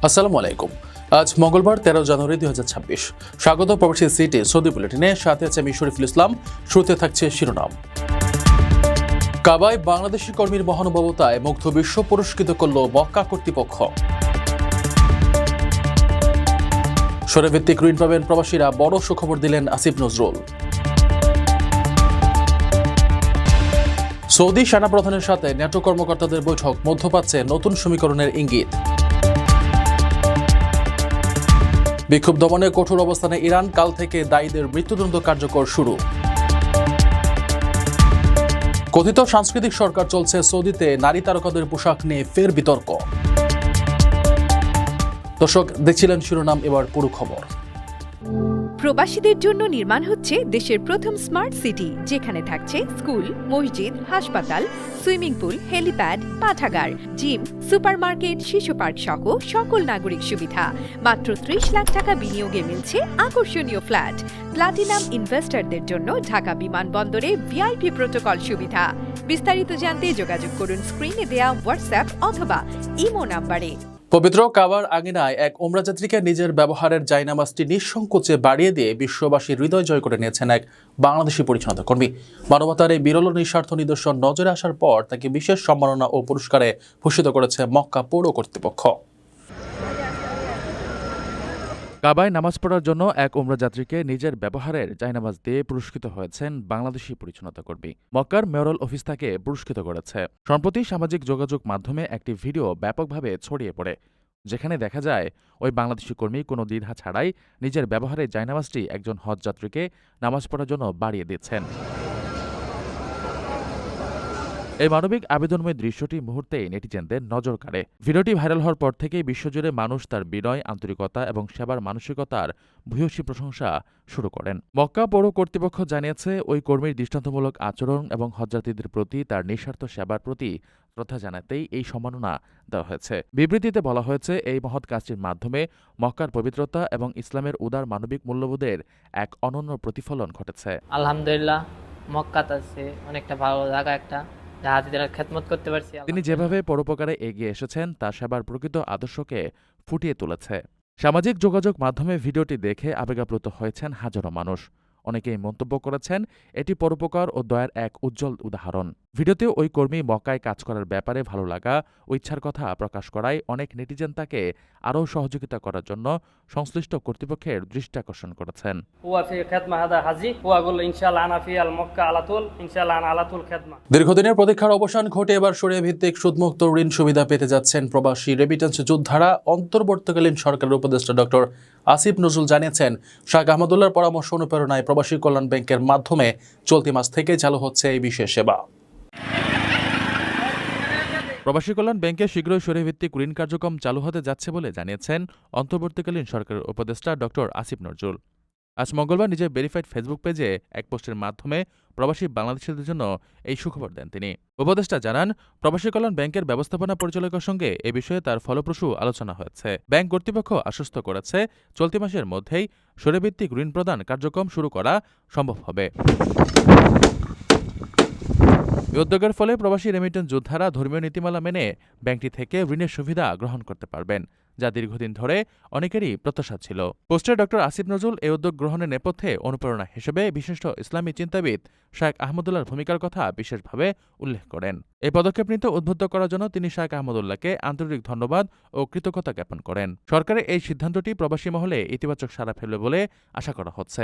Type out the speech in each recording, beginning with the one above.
আসসালামু আলাইকুম। আজ মঙ্গলবার 13 জানুয়ারি 2026। স্বাগত প্রবাসী সিটি সৌদি বুলেটিনে, সাথে আছে আমি শরীফুল ইসলাম। শুরুতে থাকছে শিরোনাম। কাবায় বাংলাদেশি কর্মীর মহানুভবতায় মুগ্ধ বিশ্ব পুরস্কৃত করল মক্কা কর্তৃপক্ষ। সৌরভিত্তিক ঋণ পাবেন প্রবাসীরা, বড় সুখবর দিলেন আসিফ নজরুল। সৌদি সেনাপ্রধানের সাথে ন্যাটো কর্মকর্তাদের বৈঠক, মধ্যপ্রাচ্যে নতুন সমীকরণের ইঙ্গিত। বিক্ষোভ দমনে কঠোর অবস্থানে ইরান, কাল থেকে দায়ীদের মৃত্যুদণ্ড কার্যকর শুরু। কথিত সাংস্কৃতিক সরকার চলছে সৌদিতে, নারী তারকাদের পোশাক নিয়ে ফের বিতর্ক। দর্শক, দেখছিলেন শিরোনাম, এবার পুরো খবর। প্রবাসীদের জন্য নির্মাণ হচ্ছে দেশের প্রথম স্মার্ট সিটি, যেখানে থাকছে স্কুল, মসজিদ, হাসপাতাল, সুইমিং পুল, হেলিপ্যাড, পাঠাগার, জিম, সুপারমার্কেট, শিশু পার্ক সহ সকল নাগরিক সুবিধা। মাত্র 30 লাখ টাকা বিনিয়োগে মিলছে আকর্ষণীয় ফ্ল্যাট। প্লাটিনাম ইনভেস্টরদের জন্য ঢাকা বিমানবন্দরে ভিআইপি প্রোটোকল সুবিধা। বিস্তারিত জানতে যোগাযোগ করুন স্ক্রিনে দেয়া হোয়াটসঅ্যাপ অথবা ইমো নাম্বারে। পবিত্র কাবার আঙিনায় এক ওমরা যাত্রীকে নিজের ব্যবহারের জায়নামাজটি নিঃসংকোচে বাড়িয়ে দিয়ে বিশ্ববাসীর হৃদয় জয় করে নিয়েছেন এক বাংলাদেশি পরিচ্ছন্নতা কর্মী। মানবতার এই বিরল নিঃস্বার্থ নিদর্শন নজরে আসার পর তাকে বিশেষ সম্মাননা ও পুরস্কারে ভূষিত করেছে মক্কা পৌর কর্তৃপক্ষ। কাবায় নামাজ পড়ার জন্য এক ওমরা যাত্রীকে নিজের ব্যবহারের জায়নামাজ দিয়ে পুরস্কৃত হয়েছেন বাংলাদেশি পরিচ্ছন্নতা কর্মী। মক্কার মেয়রল অফিস তাকে পুরস্কৃত করেছে। সম্প্রতি সামাজিক যোগাযোগ মাধ্যমে একটি ভিডিও ব্যাপকভাবে ছড়িয়ে পড়ে, যেখানে দেখা যায় ওই বাংলাদেশি কর্মী কোনো দ্বিধা ছাড়াই নিজের ব্যবহারের জায়নামাজটি একজন হজ যাত্রীকে নামাজ পড়ার জন্য বাড়িয়ে দিচ্ছেন। এই মানবিক আবেদনময় দৃশ্যটি মুহূর্তেই নেটিজেনদের নজর কাড়ে। ভিডিওটি ভাইরাল হওয়ার পর থেকেই বিশ্বজুড়ে মানুষ তার বিনয়, আন্তরিকতা এবং সেবার মানসিকতার ভূয়সী প্রশংসা শুরু করেন। মক্কা পৌর কর্তৃপক্ষ জানিয়েছে, ওই কর্মীর দৃষ্টান্তমূলক আচরণ এবং হজযাত্রীদের প্রতি তার নিঃস্বার্থ সেবার প্রতি শ্রদ্ধা জানাতেই এই সম্মাননা দেওয়া হয়েছে। বিবৃতিতে বলা হয়েছে, এই মহৎ কাজটির মাধ্যমে মক্কার পবিত্রতা এবং ইসলামের উদার মানবিক মূল্যবোধের এক অনন্য প্রতিফলন ঘটেছে। আলহামদুলিল্লাহ, মক্কাতে আছে অনেকটা ভালো জায়গা, একটা হাজিদের খেদমত করতে পারছি। তিনি যেভাবে পরোপকারে এগিয়ে এসেছেন তা সেবার প্রকৃত আদর্শকে ফুটিয়ে তুলেছে। সামাজিক যোগাযোগ মাধ্যমে ভিডিওটি দেখে আবেগাপ্লুত হয়েছেন হাজারো মানুষ। অনেকেই মন্তব্য করেছেন, এটি পরোপকার ও দয়ার এক উজ্জ্বল উদাহরণ। ভিডিওতে ওই কর্মী মক্কায় কাজ করার ব্যাপারে ভালো লাগা ও ইচ্ছার কথা প্রকাশ করায় অনেক নেটিজেন তাকে আরও সহযোগিতা করার জন্য সংশ্লিষ্ট কর্তৃপক্ষের দৃষ্টি আকর্ষণ করেছেন। দীর্ঘদিনের প্রতীক্ষার অবসান ঘটে এবার সরিয়া ভিত্তিক সুদমুক্ত ঋণ সুবিধা পেতে যাচ্ছেন প্রবাসী রেমিটেন্স যোদ্ধারা। অন্তর্বর্তীকালীন সরকারের উপদেষ্টা ডক্টর আসিফ নজরুল জানিয়েছেন, শাহ আহমদুল্লাহর পরামর্শ অনুপ্রেরণায় প্রবাসী কল্যাণ ব্যাংকের মাধ্যমে চলতি মাস থেকে চালু হচ্ছে এই বিশেষ সেবা। প্রবাসী কল্যাণ ব্যাংকে শীঘ্রই সরিয়াভিত্তিক ঋণ কার্যক্রম চালু হতে যাচ্ছে বলে জানিয়েছেন অন্তর্বর্তীকালীন সরকারের উপদেষ্টা ডক্টর আসিফ নজরুল। আজ মঙ্গলবার নিজের ভেরিফাইড ফেসবুক পেজে এক পোস্টের মাধ্যমে প্রবাসী বাংলাদেশিদের জন্য এই সুখবর দেন তিনি। উপদেষ্টা জানান, প্রবাসী কল্যাণ ব্যাংকের ব্যবস্থাপনা পরিচালকের সঙ্গে এ বিষয়ে তার ফলপ্রসূ আলোচনা হয়েছে। ব্যাংক কর্তৃপক্ষ আশ্বস্ত করেছে, চলতি মাসের মধ্যেই সরিয়াভিত্তিক ঋণ প্রদান কার্যক্রম শুরু করা সম্ভব হবে। এই উদ্যোগের ফলে প্রবাসী রেমিটেন্স যোদ্ধারা ধর্মীয় নীতিমালা মেনে ব্যাংকটি থেকে ঋণের সুবিধা গ্রহণ করতে পারবেন, যা দীর্ঘদিন ধরে অনেকেরই প্রত্যাশা ছিল। পোস্টে ডক্টর আসিফ নজরুল এই উদ্যোগ গ্রহণের নেপথ্যে অনুপ্রেরণা হিসেবে বিশিষ্ট ইসলামী চিন্তাবিদ শাহ আহমদুল্লাহর ভূমিকার কথা বিশেষভাবে উল্লেখ করেন। এই পদক্ষেপ নিতে উদ্বুদ্ধ করার জন্য তিনি শাহ আহমদুল্লাহকে আন্তরিক ধন্যবাদ ও কৃতজ্ঞতা জ্ঞাপন করেন। সরকারের এই সিদ্ধান্তটি প্রবাসী মহলে ইতিবাচক সাড়া ফেলবে বলে আশা করা হচ্ছে।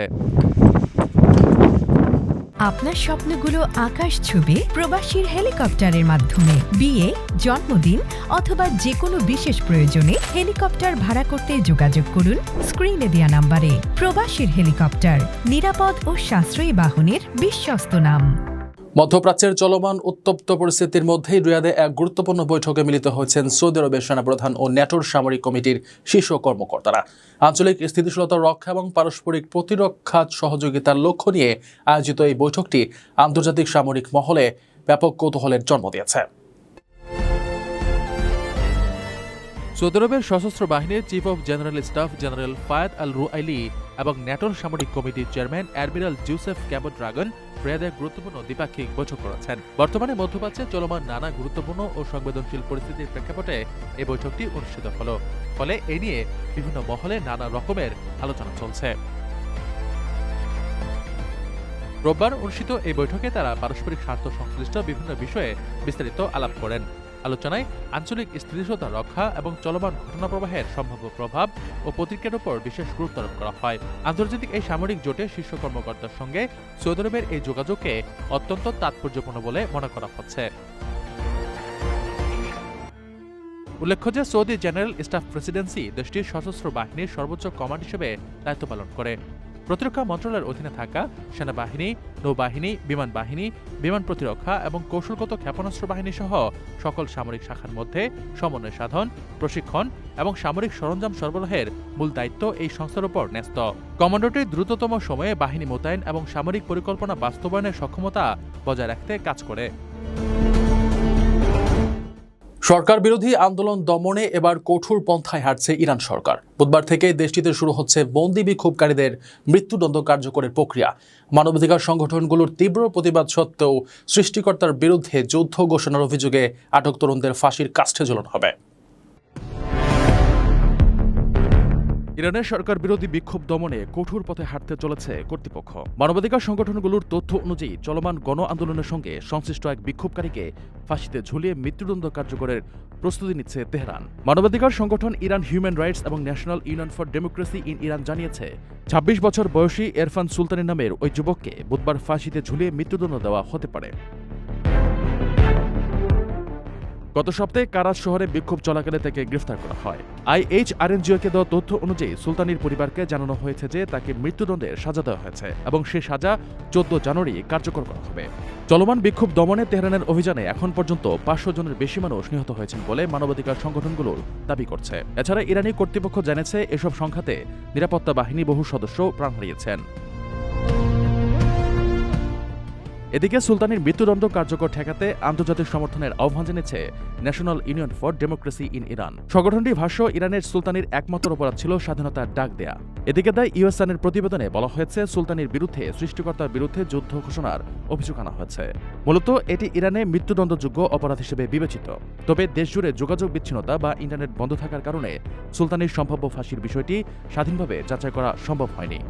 আপনার স্বপ্নগুলো আকাশ ছুবে প্রবাসীর হেলিকপ্টারের মাধ্যমে। বিয়ে, জন্মদিন অথবা যে কোনো বিশেষ প্রয়োজনে হেলিকপ্টার ভাড়া করতে যোগাযোগ করুন স্ক্রিনে দেয়া নাম্বারে। প্রবাসীর হেলিকপ্টার, নিরাপদ ও সাশ্রয়ী বাহনের বিশ্বস্ত নাম। মধ্যপ্রাচ্যের চলমান উত্তপ্ত পরিস্থিতির মধ্যেই রিয়াদে এক গুরুত্বপূর্ণ বৈঠকে মিলিত হয়েছেন সৌদি আরবের সেনাপ্রধান ও ন্যাটোর সামরিক কমিটির শীর্ষ কর্মকর্তারা। আঞ্চলিক স্থিতিশীলতা রক্ষা এবং পারস্পরিক প্রতিরক্ষা সহযোগিতার লক্ষ্য নিয়ে আয়োজিত এই বৈঠকটি আন্তর্জাতিক সামরিক মহলে ব্যাপক কৌতূহলের জন্ম দিয়েছে। সৌদি আরবের সশস্ত্র বাহিনীর chief of general staff general Fayyad al Ruwaili এবং ন্যাটোর সামরিক কমিটির chairman admiral Joseph Cavo Dragone রিয়াদে দ্বিপাক্ষিক দ্বিপাক্ষিক বৈঠক করেছেন। বর্তমানে মধ্যপ্রাচ্যে চলমান নানা গুরুত্বপূর্ণ ও সংবেদনশীল পরিস্থিতির প্রেক্ষাপটে এই বৈঠকটি অনুষ্ঠিত হলো। ফলে এ নিয়ে বিভিন্ন মহলে নানা রকমের আলোচনা চলছে। রোববার অনুষ্ঠিত এই বৈঠকে তারা পারস্পরিক স্বার্থ সংশ্লিষ্ট বিভিন্ন বিষয়ে বিস্তারিত আলাপ করেন। আলোচনায় আঞ্চলিক স্থিতিশীলতা রক্ষা এবং চলমান ঘটনাপ্রবাহের সম্ভাব্য প্রভাব ও প্রতিক্রিয়ার উপর বিশেষ গুরুত্ব আরোপ করা হয়। আন্তর্জাতিক এই সামরিক জোটের শীর্ষ কর্মকর্তার সঙ্গে সৌদি আরবের এই যোগাযোগকে অত্যন্ত তাৎপর্যপূর্ণ বলে মনে করা হচ্ছে। উল্লেখ্য যে সৌদি জেনারেল স্টাফ প্রেসিডেন্সি দেশটির সশস্ত্র বাহিনীর সর্বোচ্চ কমান্ড হিসেবে দায়িত্ব পালন করে। প্রতিরক্ষা মন্ত্রণালয়ের অধীনে থাকা সেনাবাহিনী, নৌবাহিনী, বিমান বাহিনী, বিমান প্রতিরক্ষা এবং কৌশলগত ক্ষেপণাস্ত্র বাহিনী সহ সকল সামরিক শাখার মধ্যে সমন্বয় সাধন, প্রশিক্ষণ এবং সামরিক সরঞ্জাম সরবরাহের মূল দায়িত্ব এই সংস্থার উপর ন্যস্ত। কমান্ডোটি দ্রুততম সময়ে বাহিনী মোতায়েন এবং সামরিক পরিকল্পনা বাস্তবায়নের সক্ষমতা বজায় রাখতে কাজ করে। সরকার বিরোধী আন্দোলন দমনে এবার কঠোর পন্থায় হাঁটছে ইরান সরকার। বুধবার থেকে দেশটিতে শুরু হচ্ছে বন্দী বিক্ষোভকারীদের মৃত্যুদণ্ড কার্যকরের প্রক্রিয়া। মানবাধিকার সংগঠনগুলোর তীব্র প্রতিবাদ সত্ত্বেও সৃষ্টিকর্তার বিরুদ্ধে যুদ্ধ ঘোষণার অভিযোগে আটক তরুণদের ফাঁসির কাষ্ঠে ঝোলানো হবে। ইরানের সরকার বিরোধী বিক্ষোভ দমনে কঠোর পথে হাঁটতে চলেছে কর্তৃপক্ষ। মানবাধিকার সংগঠনগুলোর তথ্য অনুযায়ী চলমান গণ আন্দোলনের সঙ্গে সংশ্লিষ্ট এক বিক্ষোভকারীকে ফাঁসিতে ঝুলিয়ে মৃত্যুদণ্ড কার্যকরের প্রস্তুতি নিচ্ছে তেহরান। মানবাধিকার সংগঠন ইরান হিউম্যান রাইটস এবং national union for democracy in Iran জানিয়েছে ২৬ বছর বয়সী এরফান সুলতানের নামের ওই যুবককে বুধবার ফাঁসিতে ঝুলিয়ে মৃত্যুদণ্ড দেওয়া হতে পারে। গত সপ্তাহে কারাজ শহরে বিক্ষোভ চলাকালে তাকে গ্রেফতার করা হয়। IHRNGO-কে দেওয়া তথ্য অনুযায়ী সুলতানির পরিবারকে জানানো হয়েছে যে তাকে মৃত্যুদণ্ডের সাজা দেওয়া হয়েছে এবং সে সাজা ১৪ জানুয়ারি কার্যকর করা হবে। চলমান বিক্ষোভ দমনে তেহরানের অভিযানে এখন পর্যন্ত ৫০০ জনের বেশি মানুষ নিহত হয়েছেন বলে মানবাধিকার সংগঠনগুলোর দাবি করছে। এছাড়া ইরানি কর্তৃপক্ষ জানিয়েছে এসব সংঘাতে নিরাপত্তা বাহিনী বহু সদস্য প্রাণ হারিয়েছেন। এদিকে সুলতানির মৃত্যুদণ্ড কার্যকর ঠেকাতে আন্তর্জাতিক সমর্থনের আহ্বান জানিয়েছে national union for democracy in Iran. সংগঠনটির ভাষ্য, ইরানের সুলতানির একমাত্র অপরাধ ছিল স্বাধীনতার ডাক দেয়া। এদিকে তাই ইউএসএনের প্রতিবেদনে বলা হয়েছে সুলতানির বিরুদ্ধে সৃষ্টিকর্তার বিরুদ্ধে যুদ্ধ ঘোষণার অভিযোগ আনা হয়েছে। মূলত এটি ইরানে মৃত্যুদণ্ডযোগ্য অপরাধ হিসেবে বিবেচিত। তবে দেশজুড়ে যোগাযোগ বিচ্ছিন্নতা বা ইন্টারনেট বন্ধ থাকার কারণে সুলতানির সম্ভাব্য ফাঁসির বিষয়টি স্বাধীনভাবে যাচাই করা সম্ভব হয়নি।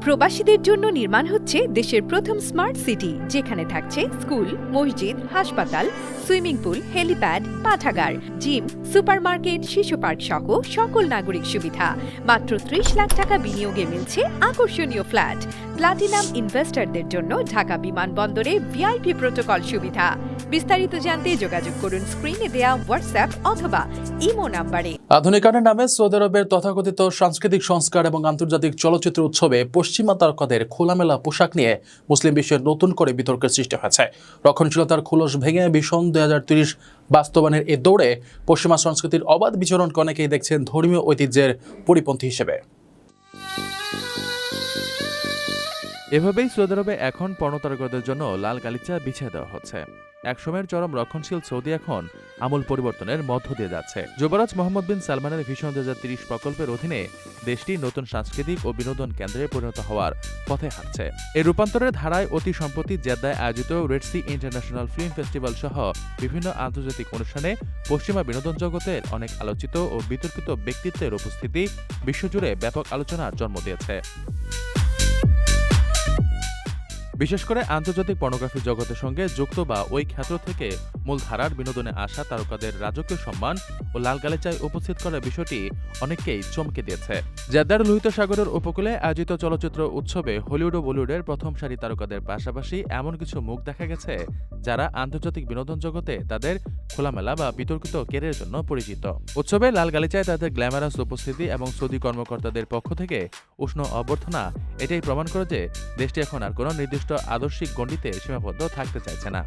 প্রবাসীদের জন্য নির্মাণ হচ্ছে দেশের প্রথম স্মার্ট সিটি, যেখানে থাকছে স্কুল, মসজিদ, হাসপাতাল, সুইমিং পুল, হেলিপ্যাড, পাঠাগার, জিম, সুপারমার্কেট, শিশু পার্ক সহ সকল নাগরিক সুবিধা। মাত্র ৩০ লাখ টাকা বিনিয়োগে মিলছে আকর্ষণীয় ফ্ল্যাট। প্লাটিনাম ইনভেস্টরদের জন্য ঢাকা বিমানবন্দরে ভিআইপি প্রোটোকল সুবিধা। বিস্তারিত জানতে যোগাযোগ করুন স্ক্রিনে দেয়া হোয়াটসঅ্যাপ অথবা ইমো নাম্বারে। আধুনিকায়নের নামে সৌদি আরবের তথাকথিত সাংস্কৃতিক সংস্কার এবং আন্তর্জাতিক চলচ্চিত্র উৎসবে পশ্চিমা তারকাদের খোলামেলা পোশাক নিয়ে মুসলিম বিশ্বে নতুন করে বিতর্কের সৃষ্টি হয়েছে। রক্ষণশীলতার খোলস ভেঙে ভিশন ২০৩০ বাস্তবায়নের এ দৌড়ে পশ্চিমা সংস্কৃতির অবাধ বিচরণকে অনেকেই দেখছেন ধর্মীয় ঐতিহ্যের পরিপন্থী হিসেবে। এভাবেই সৌদি আরবে এখন পর্নোতারকাদের জন্য লাল গালিচা বিছিয়ে দেওয়া হচ্ছে। একসময়ের চরম রক্ষণশীল সৌদি এখন আমূল পরিবর্তনের মধ্য দিয়ে যাচ্ছে। যুবরাজ মোহাম্মদ বিন সালমানের ভিশন ২০৩০ প্রকল্পের অধীনে দেশটি নতুন সাংস্কৃতিক ও বিনোদন কেন্দ্রে পরিণত হওয়ার পথে হাঁটছে। এই রূপান্তরের ধারায় অতি সম্প্রতি জেদ্দায় আয়োজিত Red Sea International Film Festival সহ বিভিন্ন আন্তর্জাতিক অনুষ্ঠানে পশ্চিমা বিনোদন জগতের অনেক আলোচিত ও বিতর্কিত ব্যক্তিত্বের উপস্থিতি বিশ্বজুড়ে ব্যাপক আলোচনার জন্ম দিয়েছে। বিশেষ করে আন্তর্জাতিক পর্নোগ্রাফি জগতের সঙ্গে যুক্ত বা ওই ক্ষেত্র থেকে মূলধারার বিনোদনে আসা তারকাদের রাজকীয় সম্মান ও লাল গালিচায় উপস্থিত করার বিষয়টি অনেককেই চমকে দিয়েছে। জেদ্দার লোহিত সাগরের উপকূলে আয়োজিত চলচ্চিত্র উৎসবে হলিউড ও বলিউডের প্রথম সারি তারকাদের পাশাপাশি এমন কিছু মুখ দেখা গেছে যারা আন্তর্জাতিক বিনোদন জগতে তাদের খোলামেলা বা বিতর্কিত কেরিয়ারের জন্য পরিচিত। উৎসবে লাল গালিচায় তাদের গ্ল্যামারাস উপস্থিতি এবং সৌদি কর্মকর্তাদের পক্ষ থেকে উষ্ণ অভ্যর্থনা এটাই প্রমাণ করে যে দেশটি এখন আর কোনো নির্দিষ্ট আদর্শিক গণ্ডিতে সীমাবদ্ধ থাকতে চাইছে না।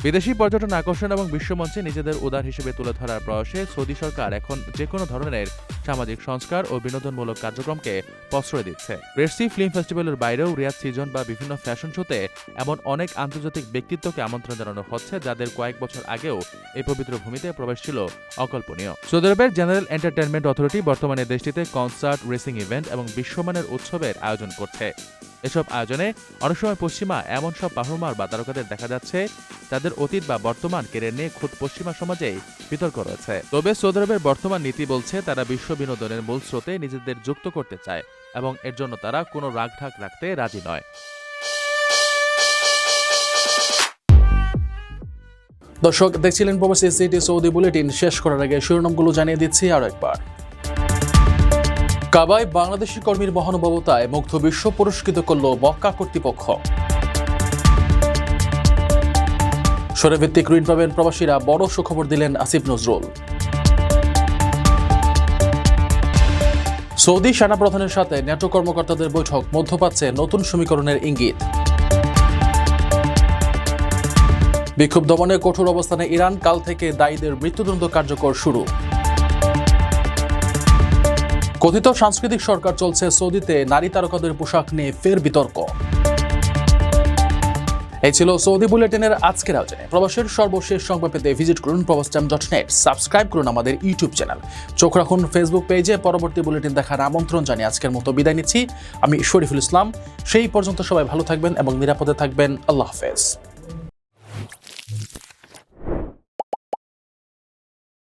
বিদেশি পর্যটন আকর্ষণ এবং বিশ্বমঞ্চে নিজেদের উদার হিসেবে তুলে ধরার প্রয়াসে সৌদি সরকার এখন যে কোনো ধরনের সামাজিক সংস্কার ও বিনোদনমূলক কার্যক্রমকে প্রশ্রয় দিচ্ছে। রেড সি ফিল্ম ফেস্টিভ্যালের বাইরেও রিয়াদ সিজন বা বিভিন্ন ফ্যাশন শোতে এমন অনেক আন্তর্জাতিক ব্যক্তিত্বকে আমন্ত্রণ জানানো হচ্ছে যাদের কয়েক বছর আগেও এই পবিত্র ভূমিতে প্রবেশ ছিল অকল্পনীয়। সৌদি আরবের জেনারেল এন্টারটেইনমেন্ট অথরিটি বর্তমানে দেশটিতে কনসার্ট, রেসিং ইভেন্ট এবং বিশ্বমানের উৎসবের আয়োজন করছে। এসব আয়োজনে অনেক সময় পশ্চিমা এমন সব পারফর্মার বা তারকাদের দেখা যাচ্ছে যাদের অতীত বা বর্তমান কেরিয়ার নিয়ে খোদ পশ্চিমা সমাজেই বিতর্ক রয়েছে। তবে সৌদি আরবের বর্তমান নীতি বলছে তারা বিশ্ব বিনোদনের মূল স্রোতে নিজেদের যুক্ত করতে চায় এবং এর জন্য তারা কোনো রাগঢাক রাখতে রাজি নয়। দর্শক দেখছিলেন প্রবাসী সিটি সৌদি বুলেটিন। শেষ করার আগে শিরোনামগুলো জানিয়ে দিচ্ছি আরো একবার। কাবায় বাংলাদেশি কর্মীর মহানুভবতায় মুগ্ধ বিশ্ব পুরস্কৃত করল মক্কা কর্তৃপক্ষ। সৌরভিত্তিক ঋণ পাবেন প্রবাসীরা, বড় সুখবর দিলেন আসিফ নজরুল। সৌদি সেনাপ্রধানের সাথে ন্যাটো কর্মকর্তাদের বৈঠক, মধ্যপ্রাচ্যে নতুন সমীকরণের ইঙ্গিত। বিক্ষোভ দমনে কঠোর অবস্থানে ইরান, কাল থেকে দায়ীদের মৃত্যুদণ্ড কার্যকর শুরু। কথিত সাংস্কৃতিক সরকার চলছে সৌদিতে, নারী তারকাদের পোশাক নিয়ে ফের বিতর্ক। এই ছিল সৌদি বুলেটিনের আজকের আয়োজনে। প্রবাসের সর্বশেষ সংবাদ পেতে ভিজিট করুন probastoime.net, সাবস্ক্রাইব করুন আমাদের ইউটিউব চ্যানেল, চোখ রাখুন ফেসবুক পেজে। পরবর্তী বুলেটিন দেখার আমন্ত্রণ জানিয়ে আজকের মতো বিদায় নিচ্ছি। আমি শরীফুল ইসলাম। সেই পর্যন্ত সবাই ভালো থাকবেন এবং নিরাপদে থাকবেন। আল্লাহ হাফেজ।